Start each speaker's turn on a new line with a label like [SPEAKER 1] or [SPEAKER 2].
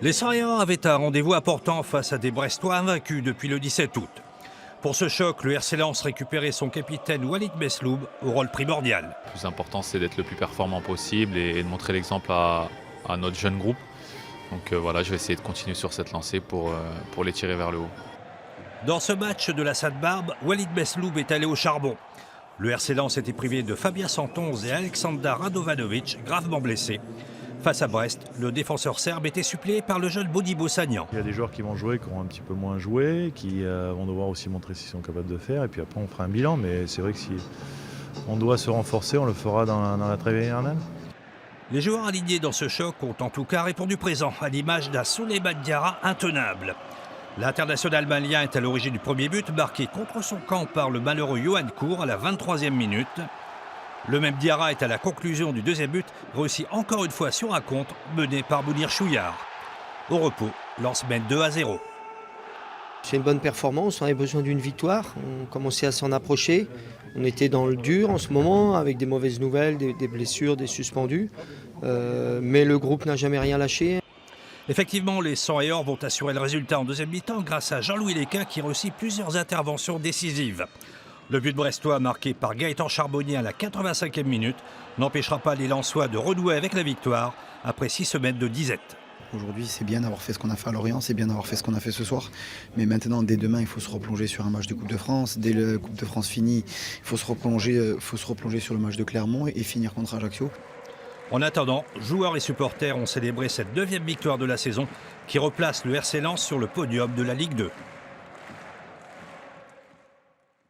[SPEAKER 1] Les 101 avaient un rendez-vous important face à des Brestois invaincus depuis le 17 août. Pour ce choc, le RC Lens récupérait son capitaine Walid Besloub au rôle primordial.
[SPEAKER 2] Le plus important, c'est d'être le plus performant possible et de montrer l'exemple à notre jeune groupe. Donc voilà, je vais essayer de continuer sur cette lancée pour les tirer vers le haut.
[SPEAKER 1] Dans ce match de la Sainte-Barbe, Walid Besloub est allé au charbon. Le RC Lens était privé de Fabien Santonze et Aleksandar Radovanovic, gravement blessés. Face à Brest, le défenseur serbe était suppléé par le jeune Bodibo Sagnan.
[SPEAKER 3] Il y a des joueurs qui vont jouer, qui ont un petit peu moins joué, qui vont devoir aussi montrer ce qu'ils sont capables de faire. Et puis après, on fera un bilan. Mais c'est vrai que si on doit se renforcer, on le fera dans la trêve hivernale.
[SPEAKER 1] Les joueurs alignés dans ce choc ont en tout cas répondu présent, à l'image d'un Souleymane Diarra intenable. L'international malien est à l'origine du premier but, marqué contre son camp par le malheureux Yohan Kour à la 23e minute. Le même Diarra est à la conclusion du deuxième but, réussi encore une fois sur un contre, mené par Mounir Chouillard. Au repos, Lens mène 2-0.
[SPEAKER 4] C'est une bonne performance, on avait besoin d'une victoire, on commençait à s'en approcher. On était dans le dur en ce moment, avec des mauvaises nouvelles, des blessures, des suspendus. Mais le groupe n'a jamais rien lâché.
[SPEAKER 1] Effectivement, les 100 et or vont assurer le résultat en deuxième mi-temps grâce à Jean-Louis Léquin qui réussit plusieurs interventions décisives. Le but brestois marqué par Gaëtan Charbonnier à la 85e minute n'empêchera pas les Lensois de renouer avec la victoire après 6 semaines de disette.
[SPEAKER 5] Aujourd'hui, c'est bien d'avoir fait ce qu'on a fait à Lorient, c'est bien d'avoir fait ce qu'on a fait ce soir. Mais maintenant, dès demain, il faut se replonger sur un match de Coupe de France. Dès le Coupe de France fini, il faut se replonger sur le match de Clermont et finir contre Ajaccio.
[SPEAKER 1] En attendant, joueurs et supporters ont célébré cette 9e victoire de la saison qui replace le RC Lens sur le podium de la Ligue 2.